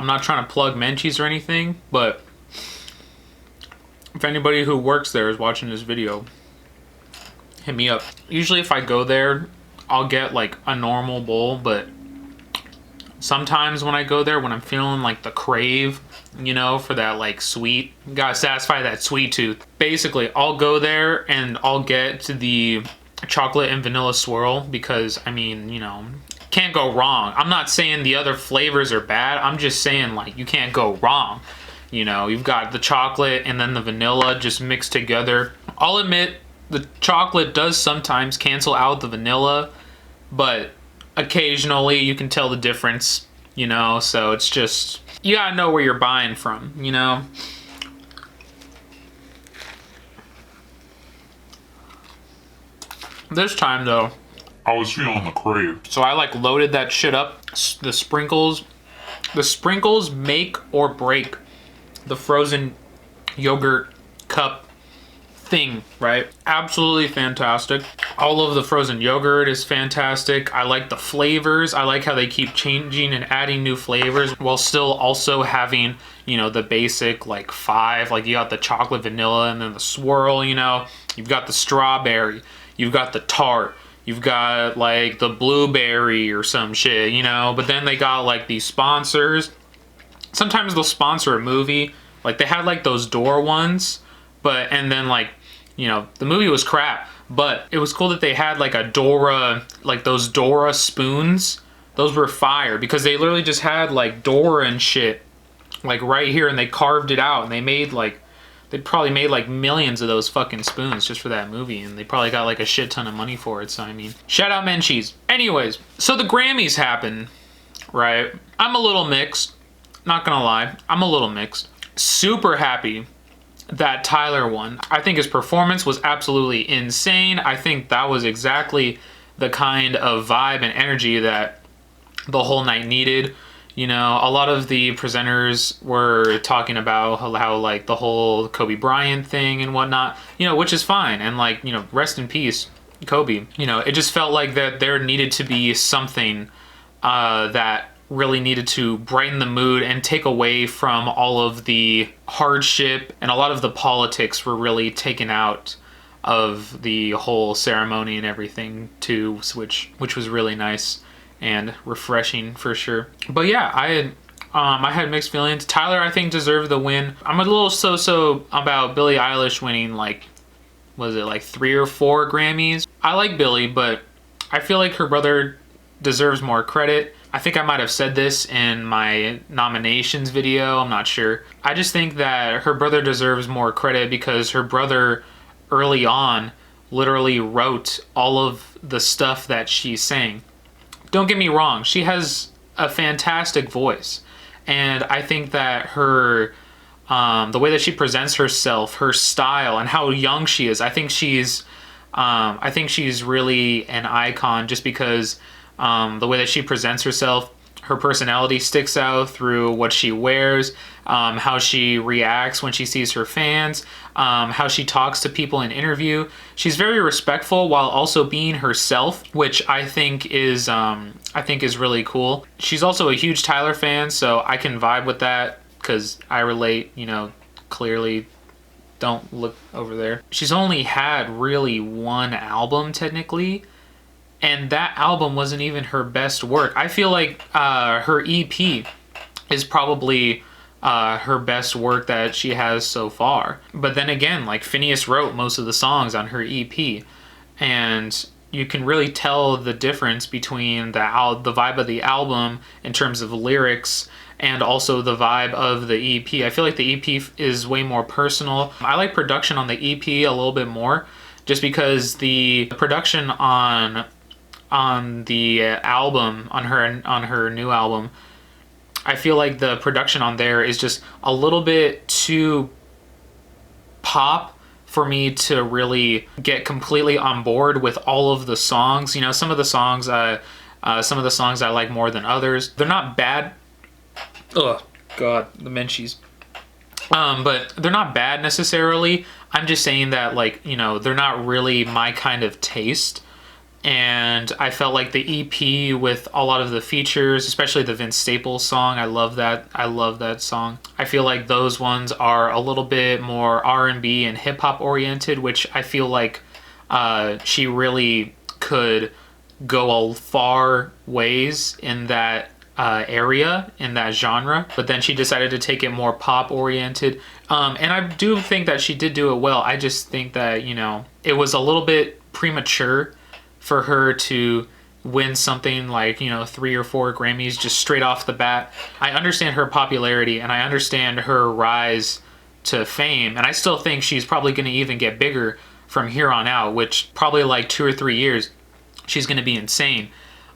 I'm not trying to plug Menchie's or anything, but if anybody who works there is watching this video, hit me up. Usually if I go there, I'll get like a normal bowl, but sometimes when I go there, when I'm feeling like the crave, you know, for that like sweet, gotta satisfy that sweet tooth. Basically, I'll go there and I'll get the chocolate and vanilla swirl because, I mean, you know, can't go wrong. I'm not saying the other flavors are bad. I'm just saying like you can't go wrong. You know, you've got the chocolate and then the vanilla just mixed together. I'll admit the chocolate does sometimes cancel out the vanilla, but occasionally you can tell the difference, you know, so it's just, you gotta know where you're buying from, you know. This time though, I was feeling the crave. so I like loaded that shit up. The sprinkles make or break the frozen yogurt cup thing, right? Absolutely fantastic. All of the frozen yogurt is fantastic. I like the flavors. I like how they keep changing and adding new flavors while still also having, you know, the basic like 5, like you got the chocolate, vanilla, and then the swirl, you know. You've got the strawberry, you've got the tart, you've got like the blueberry or some shit, you know. But then they got like these sponsors. Sometimes they'll sponsor a movie. Like they had like those Dora ones, but, and then like, you know, the movie was crap, but it was cool that they had like a Dora, like those Dora spoons. Those were fire because they literally just had like Dora and shit like right here, and they carved it out, and they made like, they probably made like millions of those fucking spoons just for that movie, and they probably got like a shit ton of money for it. So I mean, shout out Menchie's. Anyways, so the Grammys happen, right? I'm a little mixed, not gonna lie, I'm a little mixed. Super happy that Tyler won. I think his performance was absolutely insane. I think that was exactly the kind of vibe and energy that the whole night needed. You know, a lot of the presenters were talking about how like the whole Kobe Bryant thing and whatnot, you know, which is fine. And like, you know, rest in peace, Kobe. You know, it just felt like that there needed to be something that really needed to brighten the mood and take away from all of the hardship, and a lot of the politics were really taken out of the whole ceremony and everything too, which was really nice and refreshing for sure. But yeah, I had mixed feelings. Tyler, I think, deserved the win. I'm a little so about Billie Eilish winning like, was it like 3 or 4 Grammys? I like Billie, but I feel like her brother deserves more credit. I think I might have said this in my nominations video, I'm not sure. I just think that her brother deserves more credit because her brother early on literally wrote all of the stuff that she sang. Don't get me wrong, she has a fantastic voice. And I think that her, the way that she presents herself, her style, and how young she is, I think she's really an icon just because the way that she presents herself, her personality sticks out through what she wears, how she reacts when she sees her fans, how she talks to people in interview. She's very respectful while also being herself, which I think is really cool. She's also a huge Tyler fan, so I can vibe with that because I relate, you know, clearly. Don't look over there. She's only had really one album technically, and that album wasn't even her best work. I feel like her EP is probably her best work that she has so far. But then again, like Phineas wrote most of the songs on her EP, and you can really tell the difference between the vibe of the album in terms of lyrics and also the vibe of the EP. I feel like the EP is way more personal. I like production on the EP a little bit more, just because the production on the album, on her new album, I feel like the production on there is just a little bit too pop for me to really get completely on board with all of the songs. You know, some of the songs I like more than others. They're not bad. Oh God, the Menchie's. But they're not bad necessarily. I'm just saying that, like, you know, they're not really my kind of taste. And I felt like the EP with a lot of the features, especially the Vince Staples song, I love that. I love that song. I feel like those ones are a little bit more R&B and hip hop oriented, which I feel like she really could go a far ways in that area, in that genre, but then she decided to take it more pop oriented. And I do think that she did do it well. I just think that, you know, it was a little bit premature for her to win something like, you know, 3 or 4 Grammys just straight off the bat. I understand her popularity and I understand her rise to fame, and I still think she's probably going to even get bigger from here on out, which probably like 2 or 3 years she's going to be insane,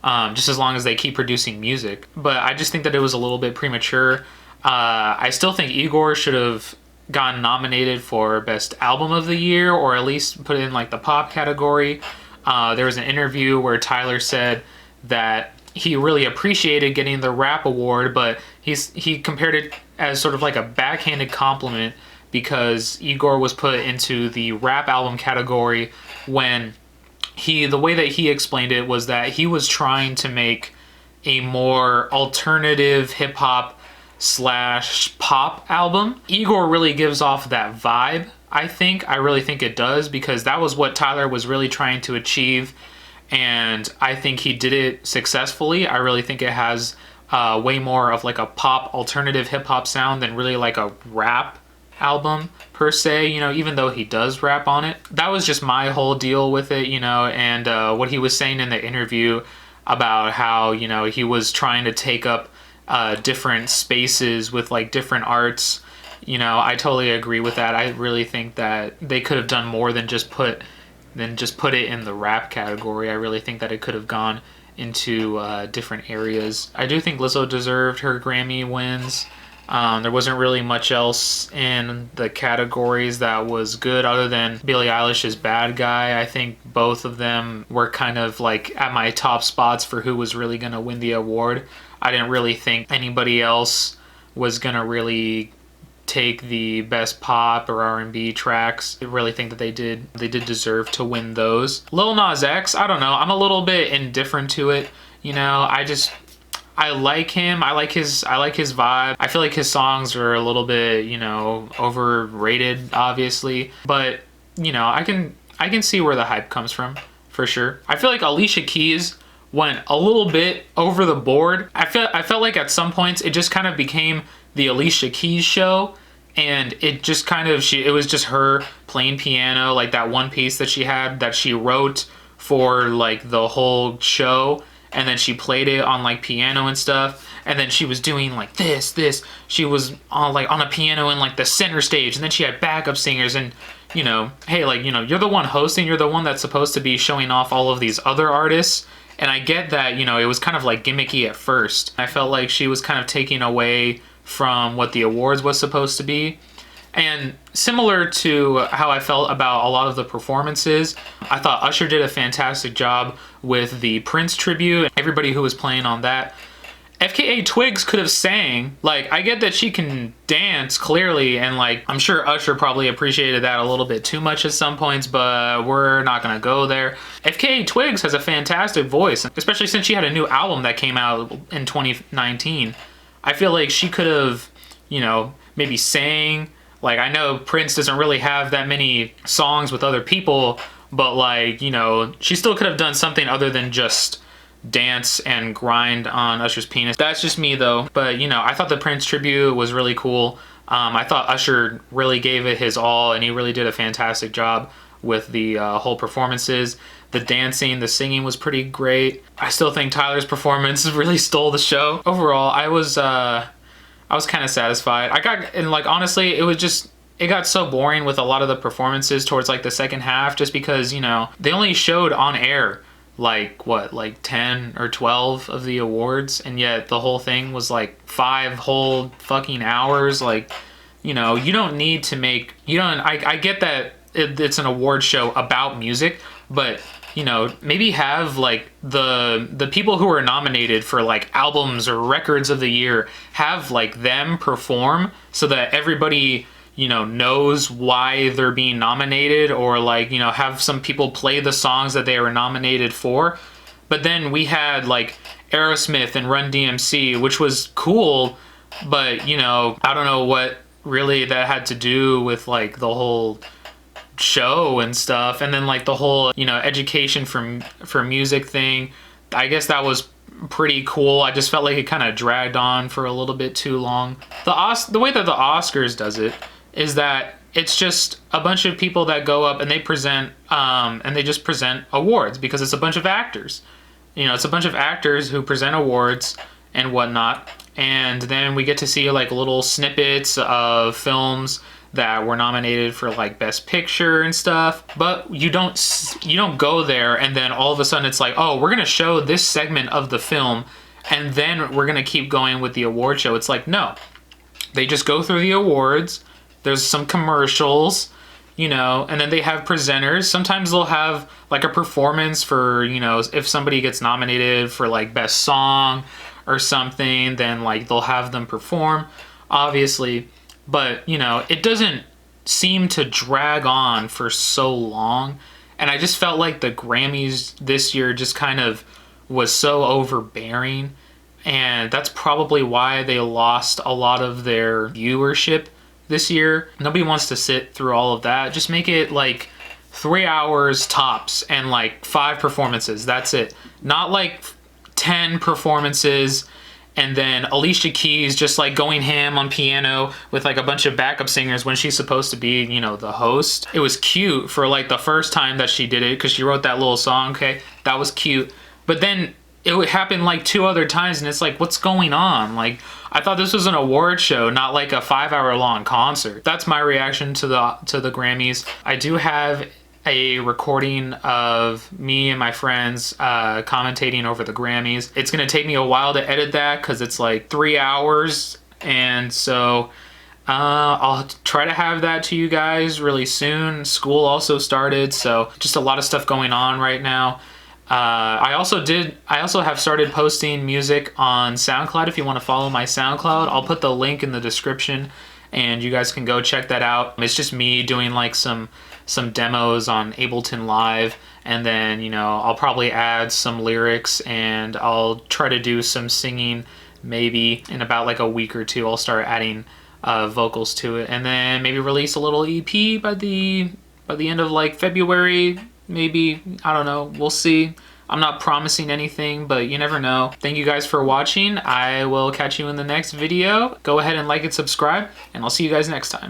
just as long as they keep producing music. But I just think that it was a little bit premature. I still think Igor should have gotten nominated for Best Album of the Year, or at least put it in like the pop category. There was an interview where Tyler said that he really appreciated getting the rap award, but he compared it as sort of like a backhanded compliment because Igor was put into the rap album category when the way that he explained it was that he was trying to make a more alternative hip hop / pop album. Igor really gives off that vibe. I really think it does, because that was what Tyler was really trying to achieve, and I think he did it successfully. I really think it has way more of like a pop alternative hip hop sound than really like a rap album per se, you know, even though he does rap on it. That was just my whole deal with it, you know, and what he was saying in the interview about how, you know, he was trying to take up different spaces with like different arts. You know, I totally agree with that. I really think that they could have done more than just put it in the rap category. I really think that it could have gone into different areas. I do think Lizzo deserved her Grammy wins. There wasn't really much else in the categories that was good other than Billie Eilish's Bad Guy. I think both of them were kind of like at my top spots for who was really going to win the award. I didn't really think anybody else was going to really take the best pop or R&B tracks. I really think that they did deserve to win those. Lil Nas X, I don't know. I'm a little bit indifferent to it. You know, I like him. I like his vibe. I feel like his songs are a little bit, you know, overrated, obviously. But, you know, I can see where the hype comes from, for sure. I feel like Alicia Keys went a little bit over the board. I felt like at some points it just kind of became the Alicia Keys show, and it just kind of it was just her playing piano, like that one piece that she had that she wrote for like the whole show, and then she played it on like piano and stuff, and then she was doing like this she was on like on a piano in like the center stage, and then she had backup singers. And you know, hey, like, you know, you're the one hosting, you're the one that's supposed to be showing off all of these other artists. And I get that, you know, it was kind of like gimmicky at first. I felt like she was kind of taking away from what the awards was supposed to be. And similar to how I felt about a lot of the performances, I thought Usher did a fantastic job with the Prince tribute, everybody who was playing on that. FKA Twigs could have sang. Like, I get that she can dance, clearly, and like, I'm sure Usher probably appreciated that a little bit too much at some points, but we're not gonna go there. FKA Twigs has a fantastic voice, especially since she had a new album that came out in 2019. I feel like she could have, you know, maybe sang. Like, I know Prince doesn't really have that many songs with other people, but like, you know, she still could have done something other than just dance and grind on Usher's penis. That's just me though. But you know, I thought the Prince tribute was really cool. I thought Usher really gave it his all, and he really did a fantastic job with the whole performances. The dancing, the singing was pretty great. I still think Tyler's performance really stole the show. Overall, I was kind of satisfied. And like, honestly, it got so boring with a lot of the performances towards like the second half, just because, you know, they only showed on air like 10 or 12 of the awards, and yet the whole thing was like 5 whole fucking hours. Like, you know, you don't need to make, I get that it's an award show about music, but you know, maybe have like the people who are nominated for like albums or records of the year, have like them perform so that everybody, knows why they're being nominated, or like, have some people play the songs that they were nominated for. But then we had like Aerosmith and Run DMC, which was cool, but I don't know what really that had to do with like the whole show and stuff. And then like the whole education for music thing, I guess that was pretty cool. I just felt like it kind of dragged on for a little bit too long. The way that the Oscars does it is that it's just a bunch of people that go up and they present and they just present awards, because it's a bunch of actors. It's a bunch of actors who present awards and whatnot, and then we get to see like little snippets of films that were nominated for like Best Picture and stuff. But you don't go there and then all of a sudden it's like, oh, we're gonna show this segment of the film and then we're gonna keep going with the award show. It's like, no, they just go through the awards. There's some commercials, and then they have presenters. Sometimes they'll have like a performance for, if somebody gets nominated for like Best Song or something, then like they'll have them perform, obviously. But, it doesn't seem to drag on for so long. And I just felt like the Grammys this year just kind of was so overbearing. And that's probably why they lost a lot of their viewership this year. Nobody wants to sit through all of that. Just make it like 3 hours tops and like 5 performances. That's it. Not like 10 performances and then Alicia Keys just like going ham on piano with like a bunch of backup singers when she's supposed to be, the host. It was cute for like the first time that she did it, because she wrote that little song. Okay, that was cute. But then it would happen like 2 other times and it's like, what's going on? Like, I thought this was an award show, not like a 5-hour long concert. That's my reaction to the Grammys. I do have a recording of me and my friends commentating over the Grammys. It's gonna take me a while to edit that because it's like 3 hours, and so I'll try to have that to you guys really soon. School also started, so just a lot of stuff going on right now. I also have started posting music on SoundCloud. If you want to follow my SoundCloud, I'll put the link in the description and you guys can go check that out. It's just me doing like some demos on Ableton Live, and then I'll probably add some lyrics and I'll try to do some singing. Maybe in about like a week or two I'll start adding vocals to it, and then maybe release a little EP by the end of like February. Maybe, I don't know, we'll see. I'm not promising anything, but you never know. Thank you guys for watching. I will catch you in the next video. Go ahead and like and subscribe, and I'll see you guys next time.